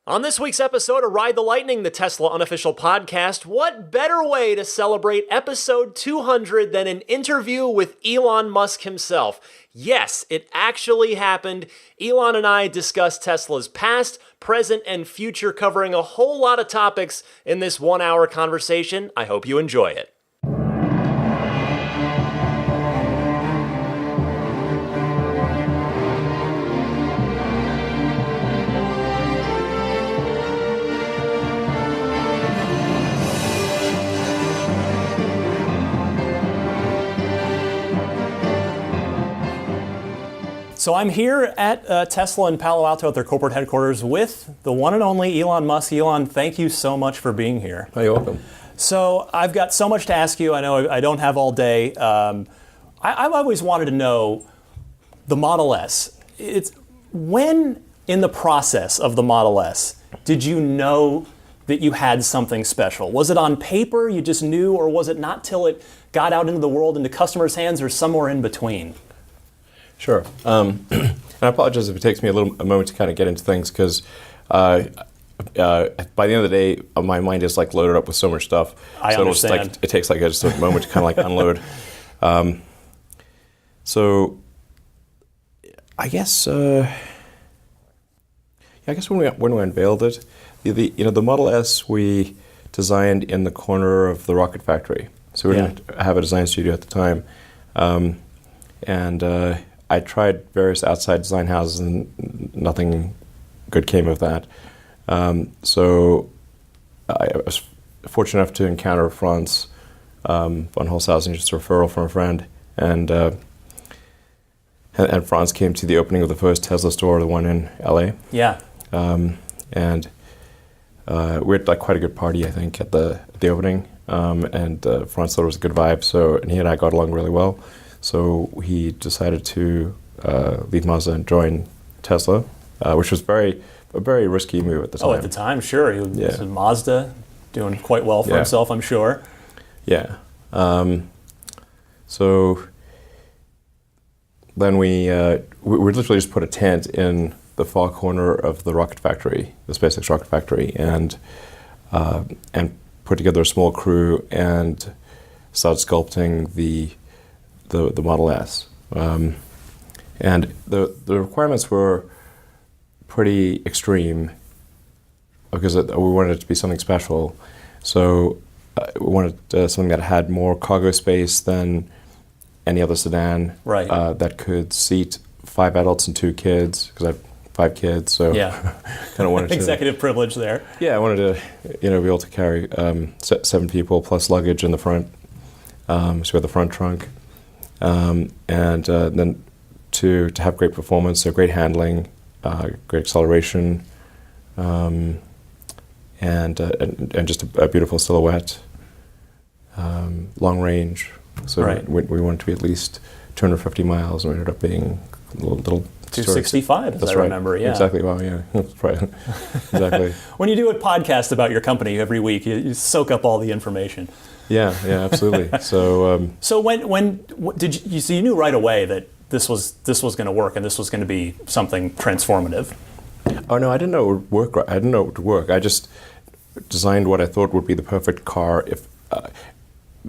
On this week's episode of Ride the Lightning, the Tesla unofficial podcast, what better way to celebrate episode 200 than an interview with Elon Musk himself? Yes, it actually happened. Elon and I discussed Tesla's past, present, and future, covering a whole lot of topics in this 1-hour conversation. I hope you enjoy it. So I'm here at Tesla in Palo Alto at their corporate headquarters with the one and only Elon Musk. Elon, thank you so much for being here. Oh, you're welcome. So I've got so much to ask you. I know I don't have all day. I've always wanted to know the Model S. When in the process of the Model S did you know that you had something special? Was it on paper, you just knew, or was it not till it got out into the world, into customers' hands, or somewhere in between? Sure. And I apologize if it takes me a moment to kind of get into things, because by the end of the day, my mind is like loaded up with so much stuff. I understand. It takes like just a moment to kind of like unload. So I guess when we unveiled it, the Model S we designed in the corner of the rocket factory. So we didn't have a design studio at the time, and I tried various outside design houses and nothing good came of that. So I was fortunate enough to encounter Franz von Holzhausen, just a referral from a friend, and Franz came to the opening of the first Tesla store, the one in LA. Yeah. And we had like quite a good party, I think, at the opening. And Franz thought it was a good vibe, and he and I got along really well. So he decided to leave Mazda and join Tesla, which was a very risky move at the time. Oh, at the time, sure. He was in Mazda, doing quite well for himself, I'm sure. Yeah. So then we literally just put a tent in the far corner of the rocket factory, the SpaceX rocket factory, and put together a small crew and started sculpting the Model S. And the requirements were pretty extreme because we wanted it to be something special. So we wanted something that had more cargo space than any other sedan. Right. That could seat 5 adults and 2 kids, because I have 5 kids. So kind of wanted to executive privilege there. Yeah, I wanted to be able to carry 7 people plus luggage in the front. So we had the front trunk. And then to have great performance, so great handling, great acceleration, and just a beautiful silhouette, long range. So we wanted to be at least 250 miles, and we ended up being a little 265, as I remember. Yeah, exactly. Wow, yeah, right. Exactly. When you do a podcast about your company every week, you soak up all the information. Yeah, absolutely. So, so when did you? So you knew right away that this was going to work and this was going to be something transformative. Oh no, I didn't know it would work. I didn't know it would work. I just designed what I thought would be the perfect car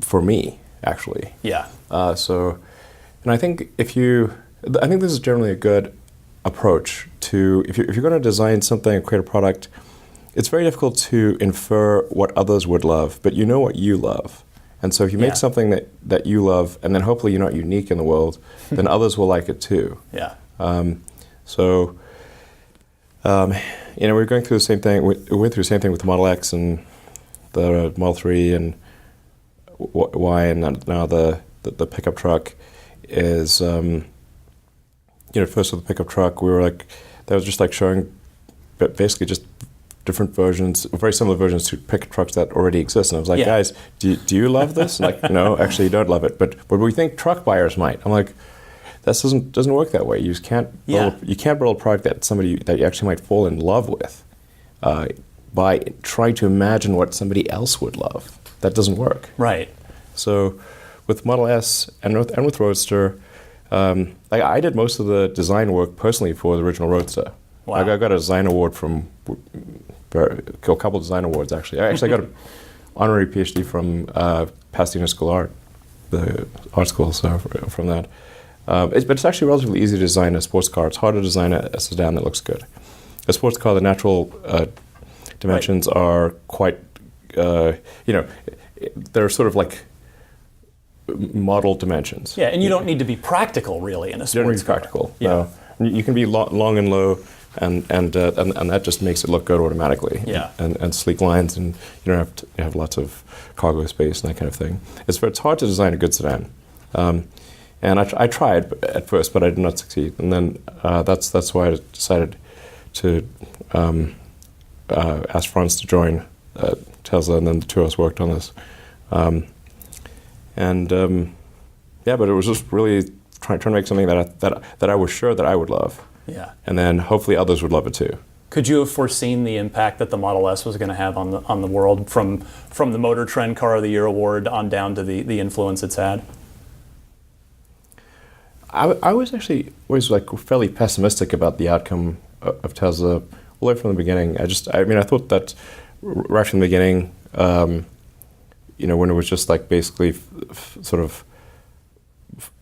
for me, actually. Yeah. And I think I think this is generally a good approach to if you're going to design something or create a product. It's very difficult to infer what others would love, but you know what you love. And so if you make something that you love, and then hopefully you're not unique in the world, then others will like it too. Yeah. We're going through the same thing. We went through the same thing with the Model X and the Model 3 and Y, and now the pickup truck is, first with the pickup truck, we were like, that was just like showing basically just different versions, very similar versions to pickup trucks that already exist. And I was like, guys, do you love this? Like, no, actually you don't love it. But we think truck buyers might. I'm like, that doesn't work that way. You just can't build a product that you actually might fall in love with by trying to imagine what somebody else would love. That doesn't work. Right. So with Model S and with Roadster, I did most of the design work personally for the original Roadster. Wow. I got a design award from a couple of design awards actually. I got an honorary PhD from Pasadena School of Art, the art school. So from that, but it's actually relatively easy to design a sports car. It's hard to design a sedan that looks good. A sports car, the natural dimensions are quite, they're sort of like model dimensions. Yeah, and you don't need to be practical really in a sports car. You don't need to be practical. Yeah. No. You can be long and low, and that just makes it look good automatically. Yeah. And sleek lines, and you don't have to have lots of cargo space and that kind of thing. It's hard to design a good sedan. And I tried at first, but I did not succeed. And then that's why I decided to ask Franz to join Tesla, and then the two of us worked on this. But it was just really trying to make something that I was sure that I would love. Yeah. And then hopefully others would love it too. Could you have foreseen the impact that the Model S was going to have on the world from the Motor Trend Car of the Year award on down to the influence it's had? I was actually always like fairly pessimistic about the outcome of Tesla all the way from the beginning. I thought that right from the beginning, when it was just like basically sort of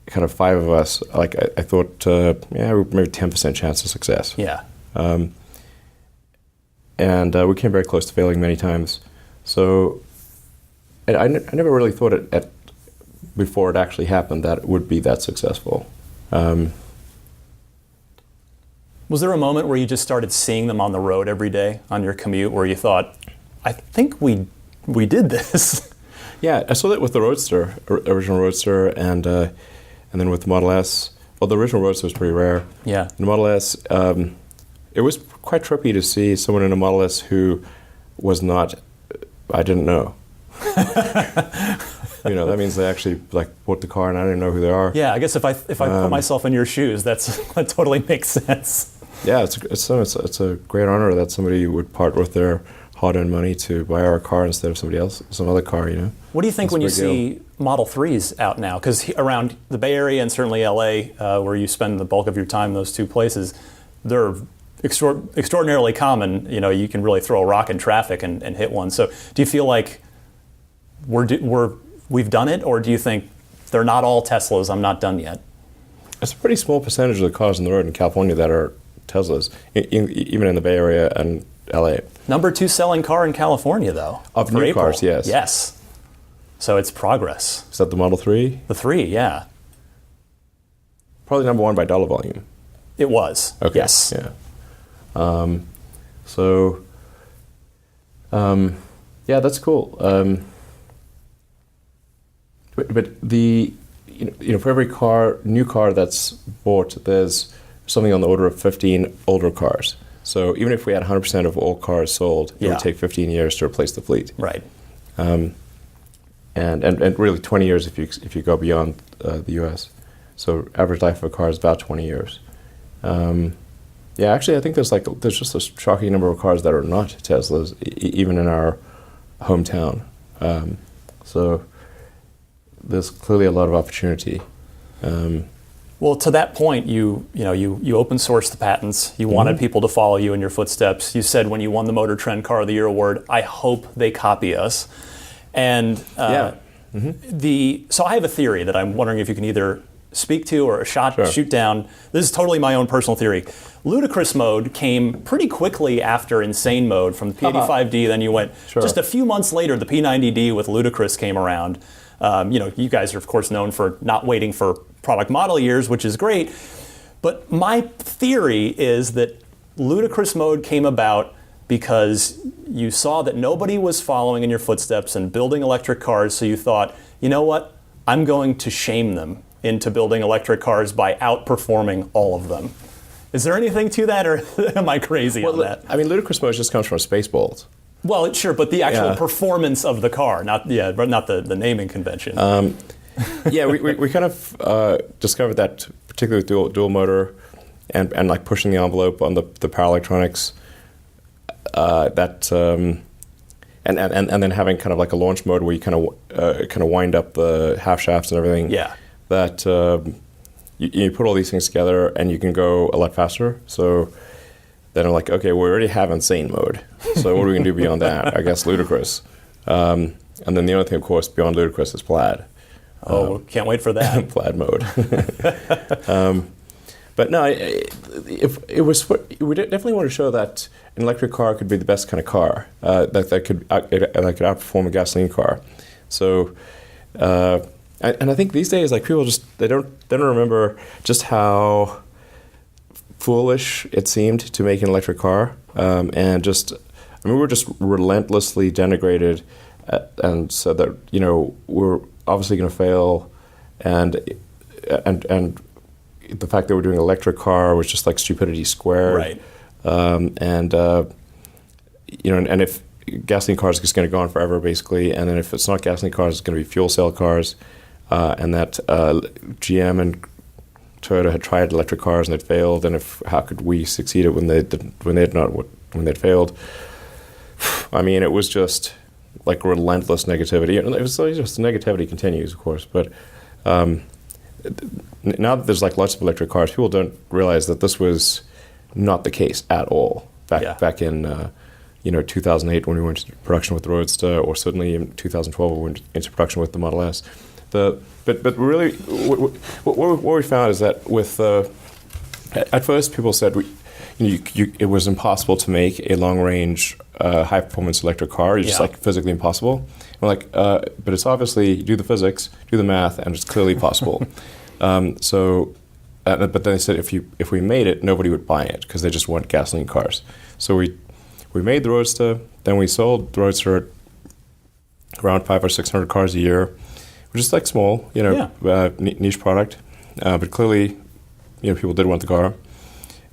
kind of five of us, like I thought, maybe 10% chance of success. Yeah. And we came very close to failing many times. So I never really thought before it actually happened that it would be that successful. Was there a moment where you just started seeing them on the road every day on your commute where you thought, I think we did this? Yeah, I saw that with the Roadster, original Roadster, and then with the Model S. Well, the original Roadster was pretty rare. Yeah. The Model S, it was quite trippy to see someone in a Model S who was not, I didn't know. That means they actually bought the car and I didn't know who they are. Yeah, I guess if I put myself in your shoes, that totally makes sense. Yeah, it's a great honor that somebody would part with their hard-earned money to buy our car instead of some other car. What do you think when you see Model 3s out now? Because around the Bay Area and certainly LA, where you spend the bulk of your time in those two places, they're extraordinarily common. You can really throw a rock in traffic and hit one. So do you feel like we've done it, or do you think they're not all Teslas, I'm not done yet? It's a pretty small percentage of the cars on the road in California that are Teslas, even in the Bay Area and LA. Number 2 selling car in California, though. Of new April. cars, yes. Yes. So it's progress. Is that the Model 3? The 3, yeah. Probably number 1 by dollar volume. It was. Okay. Yes. Yeah. That's cool. But for every new car that's bought, there's something on the order of 15 older cars. So even if we had 100% of all cars sold, it would take 15 years to replace the fleet. Right. And really 20 years if you go beyond the U.S. So average life of a car is about 20 years. Actually, I think there's just a shocking number of cars that are not Teslas, even in our hometown. So there's clearly a lot of opportunity. Well, to that point, you open sourced the patents. You wanted people to follow you in your footsteps. You said when you won the Motor Trend Car of the Year award, I hope they copy us. And so I have a theory that I'm wondering if you can either speak to or shoot down. This is totally my own personal theory. Ludicrous mode came pretty quickly after insane mode from the P85D. Then you went just a few months later, the P90D with Ludicrous came around. You guys are, of course, known for not waiting for product model years, which is great. But my theory is that Ludicrous mode came about because you saw that nobody was following in your footsteps and building electric cars, so you thought, you know what, I'm going to shame them into building electric cars by outperforming all of them. Is there anything to that, or am I crazy on that? I mean, Ludicrous mode just comes from Spaceballs. Well, sure, but the actual performance of the car, not the naming convention. We kind of discovered that, particularly with dual motor, and like pushing the envelope on the power electronics. And then having kind of like a launch mode where you kind of wind up the half shafts and everything. Yeah. That you put all these things together and you can go a lot faster. So then I'm like, okay, we already have insane mode. So what are we going to do beyond that? I guess ludicrous. And then the only thing, of course, beyond ludicrous is plaid. Can't wait for that. Plaid mode. But no, we definitely want to show that an electric car could be the best kind of car that could outperform a gasoline car. So, and I think these days, like people they don't remember just how foolish it seemed to make an electric car, and we were just relentlessly denigrated, and said that we're obviously going to fail, and the fact that we're doing an electric car was just like stupidity squared. Right. And if gasoline cars are just going to go on forever, basically, and then if it's not gasoline cars, it's going to be fuel cell cars, and that GM and Toyota had tried electric cars and it failed, and how could we succeed when they'd failed? I mean, it was just like relentless negativity. And it was just negativity continues, of course, but. Now that there's like lots of electric cars, people don't realize that this was not the case at all back in 2008 when we went into production with the Roadster, or certainly in 2012 when we went into production with the Model S. But really, what we found is that with at first people said it was impossible to make a long range high performance electric car. It's just like physically impossible. We're like, but it's obviously, do the physics, do the math, and it's clearly possible. But then they said if we made it, nobody would buy it because they just want gasoline cars. So we made the Roadster, then we sold the Roadster at around 500 or 600 cars a year, which is like small, niche product, but clearly, people did want the car.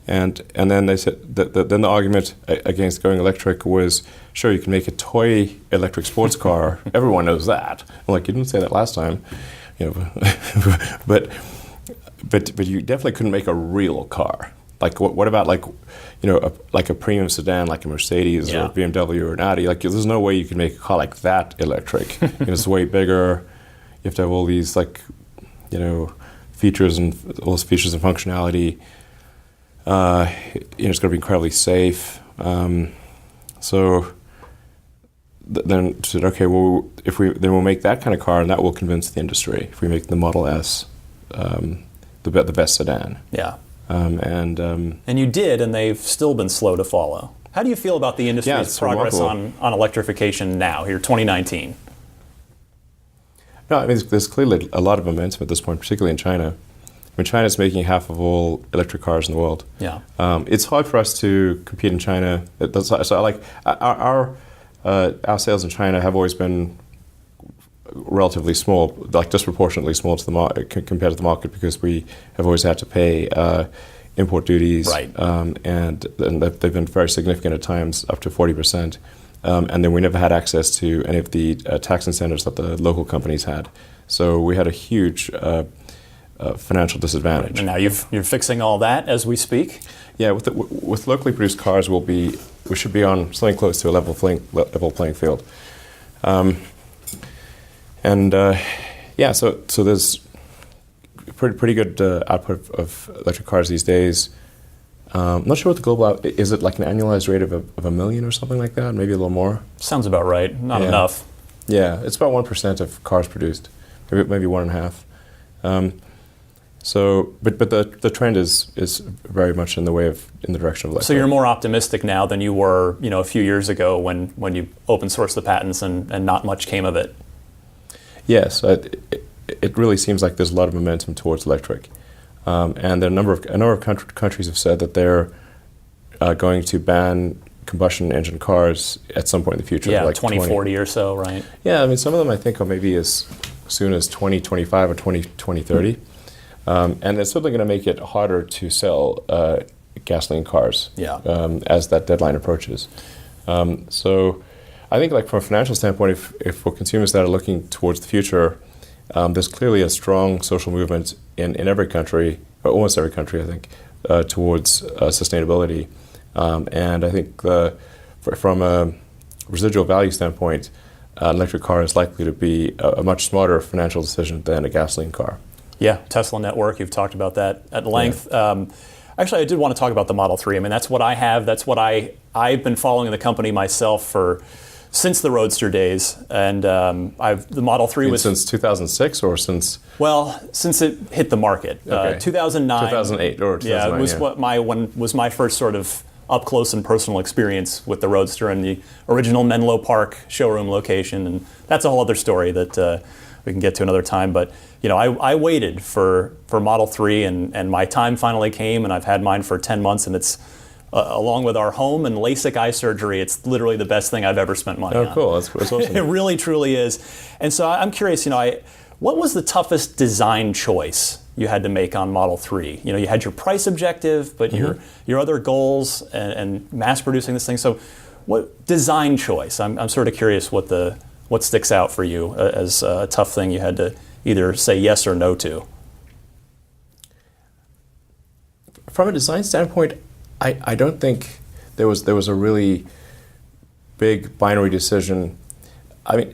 And then they said that then the argument against going electric was, sure, you can make a toy electric sports car. Everyone knows that. I'm like, you didn't say that last time, but you definitely couldn't make a real car. Like what about like a premium sedan like a Mercedes or a BMW or an Audi? Like there's no way you can make a car like that electric. It's way bigger. You have to have all these features and functionality. It's going to be incredibly safe. So then said, okay, well, we'll make that kind of car, and that will convince the industry. If we make the Model S the best sedan. Yeah. And you did, and they've still been slow to follow. How do you feel about the industry's progress on electrification now, here, 2019? No, I mean, there's clearly a lot of momentum at this point, particularly in China. I mean, China's making half of all electric cars in the world. Yeah. It's hard for us to compete in China. So like our sales in China have always been relatively small, like disproportionately small to the market compared to the market, because we have always had to pay import duties, right. And they've been very significant at times, up to 40%. And then we never had access to any of the tax incentives that the local companies had. So we had a huge financial disadvantage. And now you're fixing all that as we speak? Yeah, with locally produced cars, we should be on something close to a level playing field. So there's pretty good output of electric cars these days. I'm not sure what the global is. It like an annualized rate of 1 million or something like that? Maybe a little more. Sounds about right. Not enough. Yeah, it's about 1% of cars produced, maybe 1.5. But the trend is very much in the direction of electric. So you're more optimistic now than you were, a few years ago when you open sourced the patents and not much came of it. Yes, it really seems like there's a lot of momentum towards electric, and a number of countries have said that they're going to ban combustion engine cars at some point in the future. Yeah, like 2040 or so, right? Yeah, I mean, some of them I think are maybe as soon as 2025 or 2030. And it's certainly going to make it harder to sell gasoline cars as that deadline approaches. So I think like from a financial standpoint, if for consumers that are looking towards the future, there's clearly a strong social movement in every country, or almost every country, I think, towards sustainability. And I think from a residual value standpoint, an electric car is likely to be a much smarter financial decision than a gasoline car. Yeah, Tesla network, you've talked about that at length. Yeah. Actually, I did want to talk about the Model 3. I mean, that's what I have. That's what I've been following the company myself since the Roadster days. And the Model 3 was... Since 2006 or since... Well, since it hit the market. Okay. 2009. 2008 or 2009, yeah. It was was my first sort of up-close and personal experience with the Roadster and the original Menlo Park showroom location. And that's a whole other story that we can get to another time. But I waited for Model 3, and my time finally came, and I've had mine for 10 months, and it's, along with our home and LASIK eye surgery, it's literally the best thing I've ever spent money on. Oh, cool. That's awesome. It really, truly is. And so I'm curious, what was the toughest design choice you had to make on Model 3? You had your price objective, but your other goals and mass producing this thing. So what design choice? I'm sort of curious what sticks out for you as a tough thing you had to either say yes or no to. From a design standpoint, I don't think there was a really big binary decision. I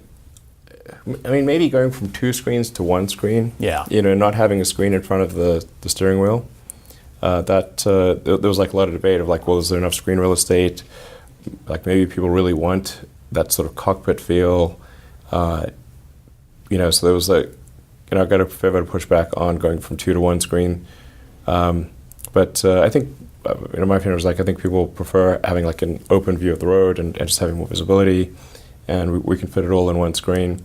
mean, maybe going from 2 screens to 1 screen. Yeah. Not having a screen in front of the steering wheel. There was like a lot of debate of like, well, is there enough screen real estate? Like maybe people really want that sort of cockpit feel. So there was I got a fair bit of pushback on going from 2 to 1 screen. But I think, my opinion was I think people prefer having like an open view of the road and just having more visibility, and we can fit it all in 1 screen.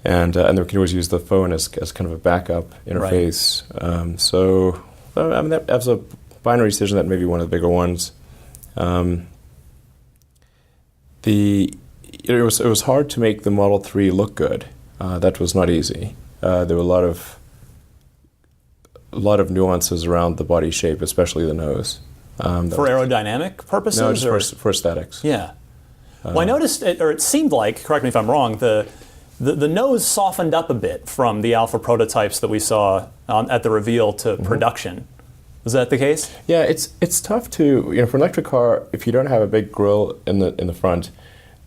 And then we can always use the phone as kind of a backup interface. Right. That was a binary decision, that may be one of the bigger ones. It was hard to make the Model 3 look good. That was not easy. There were a lot of nuances around the body shape, especially the nose. For aerodynamic purposes? No, just for aesthetics. Yeah. Well, I noticed, it seemed like, correct me if I'm wrong, the nose softened up a bit from the alpha prototypes that we saw at the reveal to production. Was that the case? Yeah, it's tough to, for an electric car, if you don't have a big grille in the front,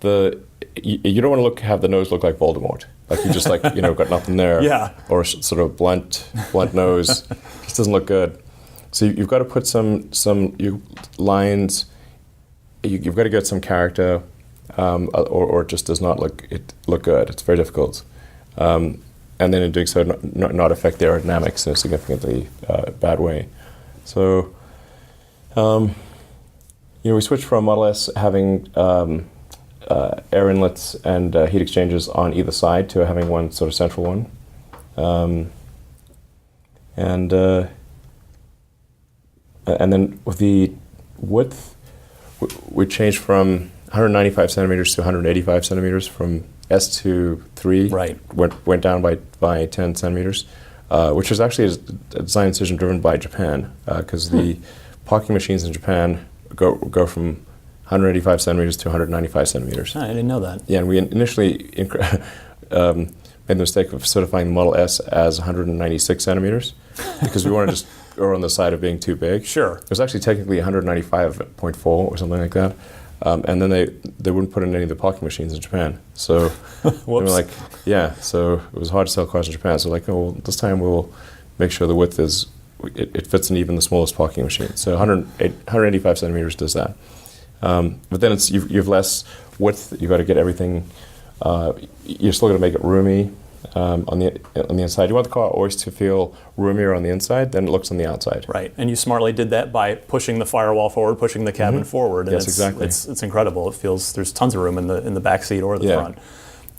you don't want to have the nose look like Voldemort. Like you just got nothing there. Yeah. Or sort of blunt nose. Just doesn't look good. So you've got to put some lines. You've got to get some character, or it just does not look good. It's very difficult. And then in doing so, not affect the aerodynamics in a significantly bad way. So, we switched from Model S having air inlets and heat exchangers on either side to having one sort of central one. And then with the width, we changed from 195 centimeters to 185 centimeters from S to 3. Right. Went down by 10 centimeters, which was actually a design decision driven by Japan, because the parking machines in Japan go from 185 centimeters to 195 centimeters. I didn't know that. Yeah, and we initially made the mistake of certifying the Model S as 196 centimeters because we wanted to just go on the side of being too big. Sure. It was actually technically 195.4 or something like that. And then they wouldn't put in any of the parking machines in Japan. So we were like, so it was hard to sell cars in Japan. So this time we'll make sure the width it fits in even the smallest parking machine. So 185 centimeters does that. But then you've less width. You've got to get everything. You're still going to make it roomy on the inside. You want the car always to feel roomier on the inside than it looks on the outside. Right, and you smartly did that by pushing the firewall forward, pushing the cabin forward. And yes, exactly. It's incredible. It feels there's tons of room in the back seat or the front.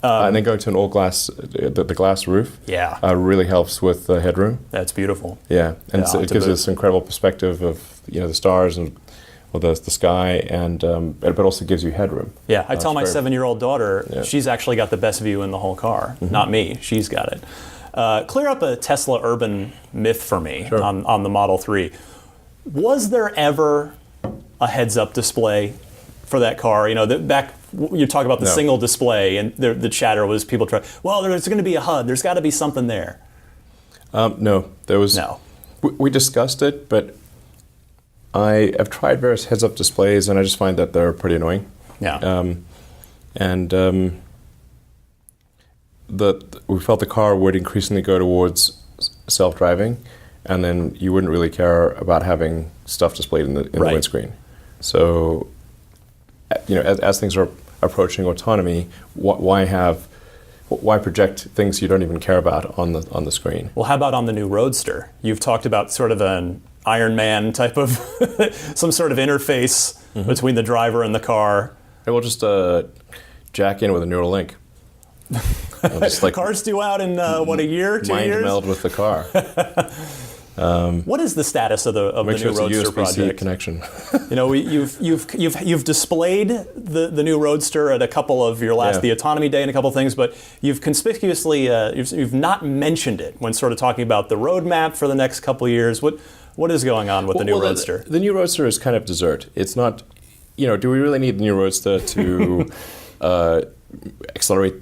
And then going to an all glass, the glass roof. Yeah. Really helps with the headroom. That's beautiful. Yeah, and so it gives us incredible perspective of the stars and the sky, and but also gives you headroom. Yeah, I tell my 7-year-old daughter she's actually got the best view in the whole car. Not me. She's got it. Clear up a Tesla urban myth for me on the Model 3. Was there ever a heads-up display for that car? Back you talk about the single display, and the chatter was people try. Well, there's going to be a HUD. There's got to be something there. No, there was. No. We discussed it, but I have tried various heads-up displays, and I just find that they're pretty annoying. Yeah. We felt the car would increasingly go towards self-driving, and then you wouldn't really care about having stuff displayed in the windscreen. So, as things are approaching autonomy, why project things you don't even care about on the screen? Well, how about on the new Roadster? You've talked about sort of an Iron Man type of some sort of interface between the driver and the car. And we'll just jack in with a neural link. Just Cars due out in a year, 2 years? Mind meld with the car. What is the status of the new Roadster project? Connection. You've displayed the new Roadster at a couple of your the Autonomy Day and a couple of things, but you've conspicuously you've not mentioned it when sort of talking about the roadmap for the next couple of years. What is going on with the new Roadster? The new Roadster is kind of dessert. It's not. Do we really need the new Roadster to accelerate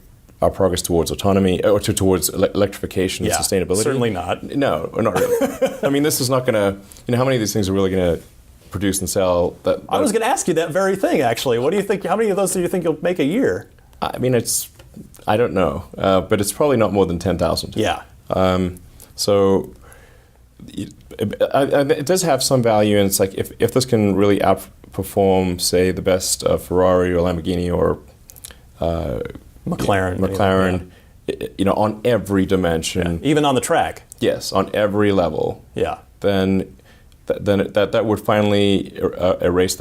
our progress towards autonomy or towards electrification and sustainability? Certainly not. No, not really. I mean, this is not going to. How many of these things are really going to produce and sell? I was going to ask you that very thing, actually. What do you think? How many of those do you think you'll make a year? I mean, I don't know, but it's probably not more than 10,000. Yeah. So it does have some value, and it's like if this can really outperform, say, the best Ferrari or Lamborghini or McLaren, on every dimension, even on the track. Yes, on every level. Yeah. Then that would finally erase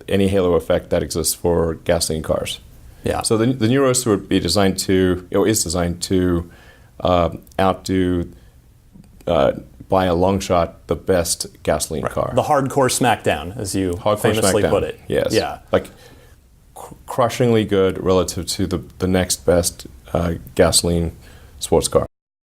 any halo effect that exists for gasoline cars. Yeah. So the new Roadster would be is designed to outdo by a long shot the best gasoline car. The hardcore smackdown, as you famously put it. Yes. Yeah. Like crushingly good relative to the next best gasoline sports car.